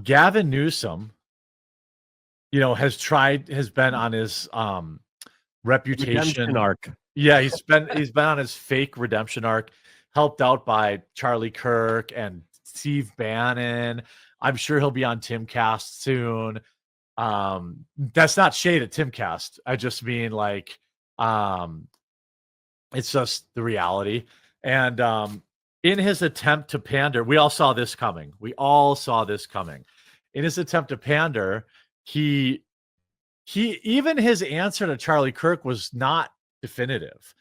Gavin Newsom, has been on his reputation redemption arc. Yeah, he's been on his fake redemption arc, helped out by Charlie Kirk and Steve Bannon. I'm sure he'll be on Timcast soon. That's not shade at Timcast. I just mean it's just the reality. And in his attempt to pander, we all saw this coming. In his attempt to pander, he even his answer to Charlie Kirk was not definitive.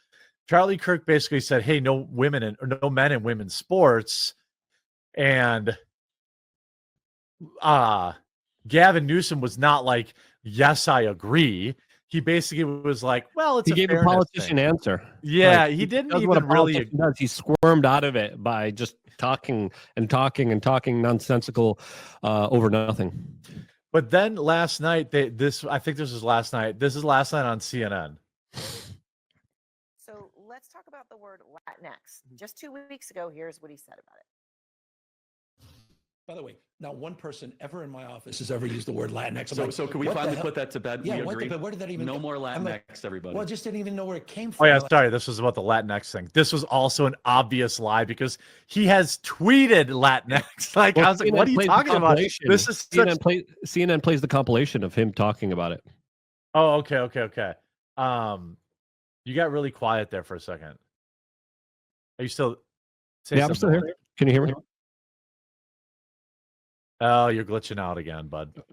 Charlie Kirk basically said, "Hey, no men in women's sports," and Gavin Newsom was not like, "Yes, I agree." He basically was like, "Well, it's." He gave a politician answer. Yeah, he didn't even really. He squirmed out of it by just talking nonsensical over nothing. But then last night, I think this was last night. This is last night on CNN. So let's talk about the word Latinx. Just 2 weeks ago, here's what he said about it. By the way, not one person ever in my office has ever used the word Latinx. So can we finally put that to bed? Yeah, we agree. where did that even No go? more Latinx, everybody. Well, I just didn't even know where it came from. Oh yeah, sorry. This was about the Latinx thing. This was also an obvious lie because he has tweeted Latinx. I was like, what are you talking about? This is CNN plays the compilation of him talking about it. Oh, okay. You got really quiet there for a second. Are you still? I'm still here. Can you hear me? Oh, you're glitching out again, bud.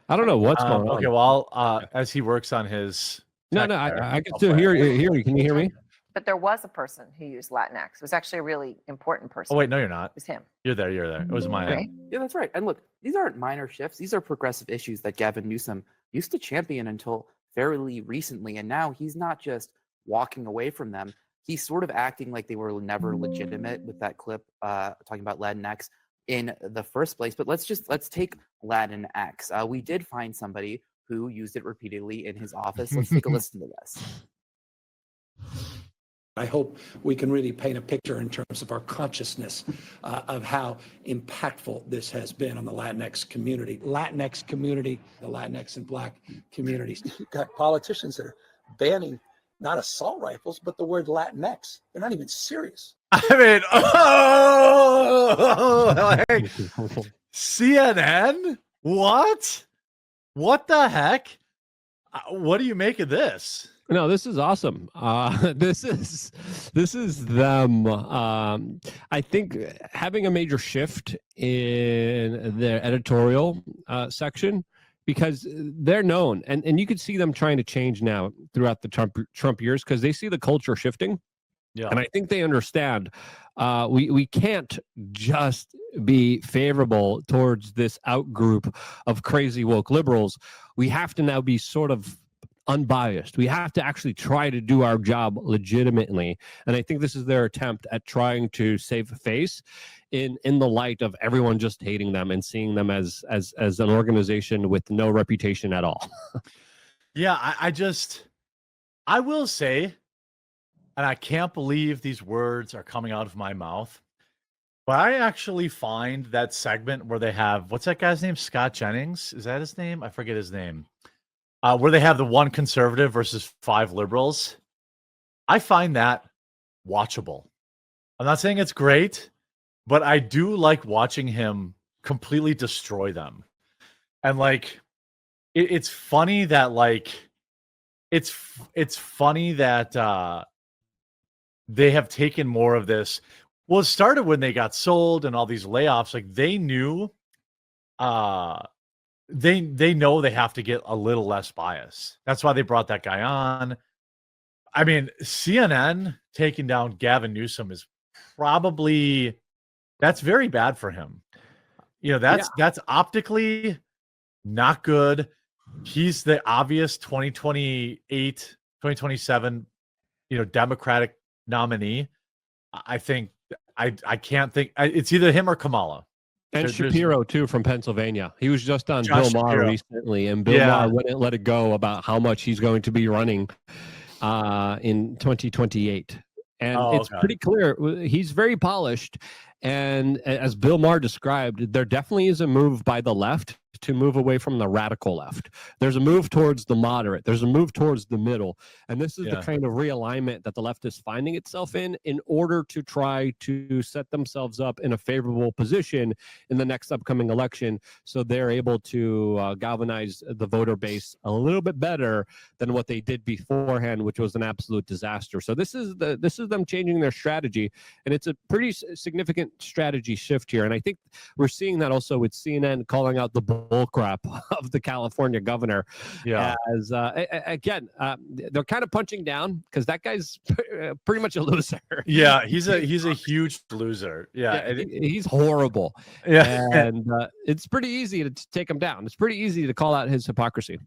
I don't know what's going on. Okay, well, as he works on his... I can still hear you. Can you hear me? But there was a person who used Latinx. It was actually a really important person. Oh, wait, no, you're not. It was him. You're there. It was my right? Yeah, that's right. And look, these aren't minor shifts. These are progressive issues that Gavin Newsom used to champion until fairly recently. And now he's not just walking away from them. He's sort of acting like they were never legitimate with that clip talking about Latinx in the first place. But let's take Latinx. We did find somebody who used it repeatedly in his office. Let's take a listen to this. I hope we can really paint a picture in terms of our consciousness of how impactful this has been on the Latinx community. The Latinx and Black communities. You've got politicians that are banning not assault rifles, but the word Latinx. They're not even serious. I mean, CNN? What? What the heck? What do you make of this? No, this is awesome. This is them. I think having a major shift in their editorial section, because they're known, and you could see them trying to change now throughout the Trump years because they see the culture shifting. Yeah. And I think they understand we can't just be favorable towards this outgroup of crazy woke liberals. We have to now be sort of unbiased. We have to actually try to do our job legitimately. And I think this is their attempt at trying to save face in the light of everyone just hating them and seeing them as an organization with no reputation at all. Yeah, I will say, and I can't believe these words are coming out of my mouth, but I actually find that segment where they have, what's that guy's name? Scott Jennings? Is that his name? I forget his name. Where they have the one conservative versus 5 liberals. I find that watchable. I'm not saying it's great, but I do like watching him completely destroy them. And it's funny that it's funny that they have taken more of this. Well, it started when they got sold and all these layoffs. They knew they know they have to get a little less bias. That's why they brought that guy on. I mean, CNN taking down Gavin Newsom is probably, that's very bad for him. That's optically not good. He's the obvious 2028, 2027, Democratic nominee. I think I can't think it's either him or Kamala. And Shapiro too from Pennsylvania. He was just on Josh Bill Maher Shapiro recently, and Bill Maher wouldn't let it go about how much he's going to be running in 2028. And Oh, it's okay. pretty clear he's very polished. And as Bill Maher described, there definitely is a move by the left to move away from the radical left. There's a move towards the moderate. There's a move towards the middle. And this is the Yeah. kind of realignment that the left is finding itself in order to try to set themselves up in a favorable position in the next upcoming election. So they're able to galvanize the voter base a little bit better than what they did beforehand, which was an absolute disaster. So this is them changing their strategy. And it's a pretty significant strategy shift here. And I think we're seeing that also with CNN calling out the bullcrap of the California governor. Yeah. As again, they're kind of punching down because that guy's pretty much a loser. Yeah, he's a huge loser. Yeah. He's horrible. Yeah. And it's pretty easy to take him down. It's pretty easy to call out his hypocrisy.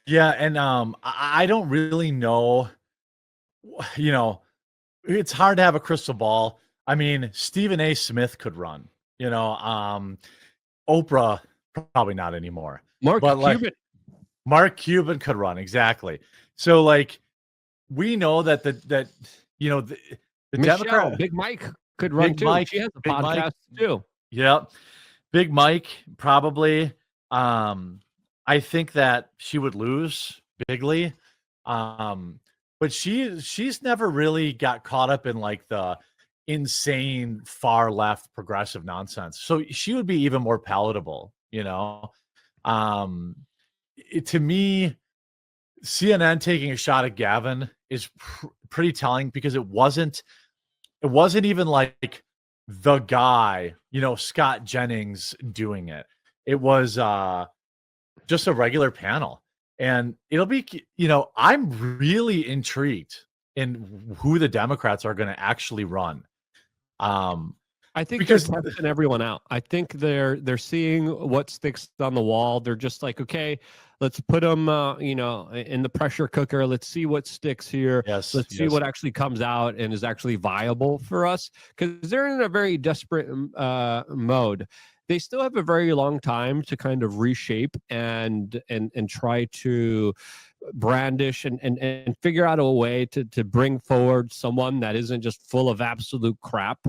Yeah, and I don't really know. You know, it's hard to have a crystal ball. I mean, Stephen A. Smith could run. You know, Oprah probably not anymore. Mark But, like, Cuban. Mark Cuban could run, exactly. So, like, we know that the Michelle, Democrat, Big Mike could run Big too. Mike- She has a Big Mike- podcast too. yeah, Big Mike probably. I think that she would lose bigly. But she's never really got caught up in like the insane far left progressive nonsense. So she would be even more palatable, you know. To me, CNN taking a shot at Gavin is pretty telling because it wasn't even like the guy, you know, Scott Jennings doing it. It was just a regular panel. And it'll be, you know, I'm really intrigued in who the Democrats are going to actually run. I think Because- they're testing everyone out. I think they're seeing what sticks on the wall. They're just like, okay, let's put them, you know, in the pressure cooker. Let's see what sticks here. Yes. Let's see what actually comes out and is actually viable for us, because they're in a very desperate mode. They still have a very long time to kind of reshape and try to brandish and figure out a way to bring forward someone that isn't just full of absolute crap.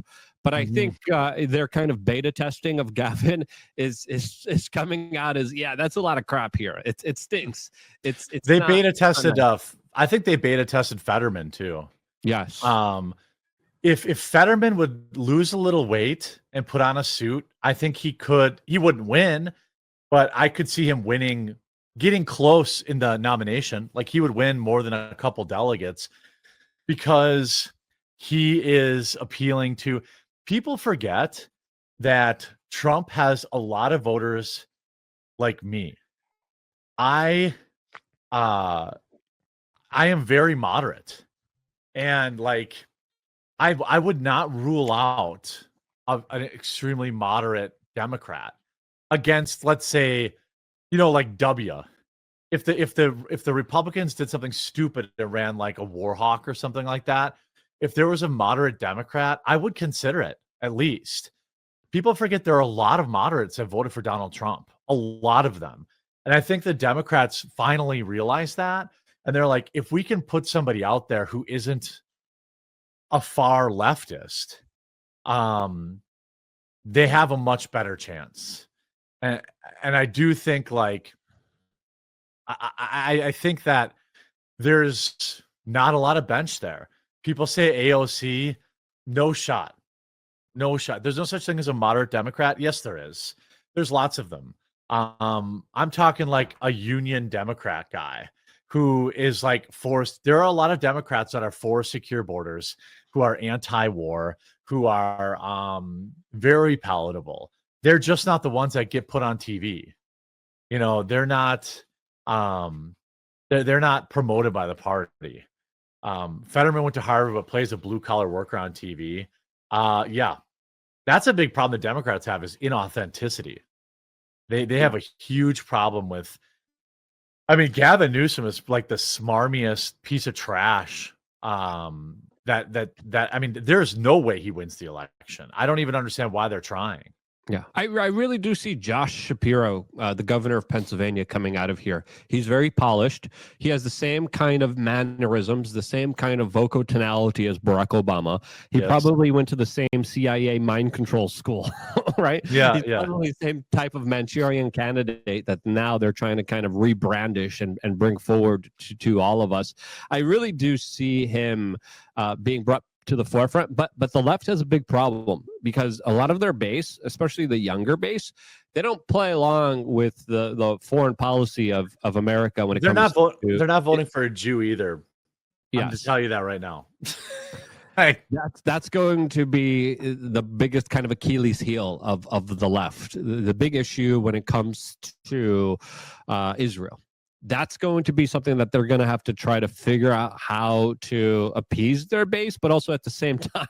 But I think their kind of beta testing of Gavin is coming out as, yeah, that's a lot of crap here. It stinks. It's They not- beta tested I think they beta tested Fetterman too. Yes. If Fetterman would lose a little weight and put on a suit, I think he wouldn't win, but I could see him winning, getting close in the nomination. Like he would win more than a couple delegates because he is appealing to people. Forget that Trump has a lot of voters like me. I am very moderate, and like I would not rule out an extremely moderate Democrat against, let's say, you know, like W. If the Republicans did something stupid and ran like a war hawk or something like that, if there was a moderate Democrat, I would consider it at least. People forget there are a lot of moderates that voted for Donald Trump, a lot of them. And I think the Democrats finally realized that. And they're like, if we can put somebody out there who isn't a far leftist, they have a much better chance. And I do think like, I think that there's not a lot of bench there. People say AOC, no shot. No shot. There's no such thing as a moderate Democrat. Yes, there is. There's lots of them. I'm talking like a union Democrat guy who is like forced. There are a lot of Democrats that are for secure borders, who are anti-war, who are very palatable. They're just not the ones that get put on TV. You know, they're not they're not promoted by the party. Fetterman went to Harvard but plays a blue collar worker on TV. Yeah, that's a big problem the Democrats have, is inauthenticity. They have a huge problem with. I mean, Gavin Newsom is like the smarmiest piece of trash. That I mean, there's no way he wins the election. I don't even understand why they're trying. Yeah, I really do see Josh Shapiro, the governor of Pennsylvania, coming out of here. He's very polished. He has the same kind of mannerisms, the same kind of vocal tonality as Barack Obama. He Yes. probably went to the same CIA mind control school, right? Yeah, He's yeah. probably the same type of Manchurian candidate that now they're trying to kind of rebrandish and bring forward to all of us. I really do see him being brought to the forefront, but the left has a big problem because a lot of their base, especially the younger base, they don't play along with the foreign policy of America when it They're comes not to they're not voting for a Jew either. I'm going to yes. tell you that right now. Hey, That's going to be the biggest kind of Achilles heel of the left. The big issue when it comes to Israel. That's going to be something that they're going to have to try to figure out how to appease their base, but also at the same time,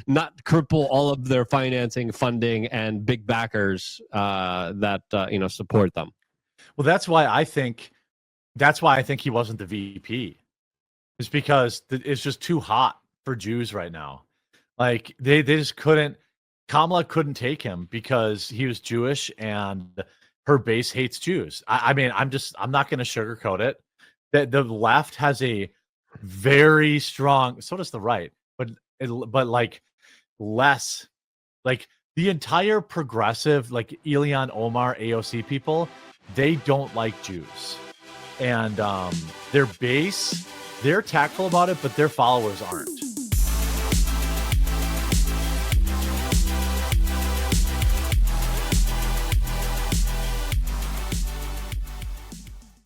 not cripple all of their financing, funding, and big backers that support them. well, that's why I think he wasn't the VP. It's because it's just too hot for Jews right now. Like they just couldn't. Kamala couldn't take him because he was Jewish and her base hates Jews. I mean, I'm not going to sugarcoat it. That the left has a very strong, so does the right, but like less, like the entire progressive, like Ilhan Omar, AOC people, they don't like Jews, and their base, they're tactful about it, but their followers aren't.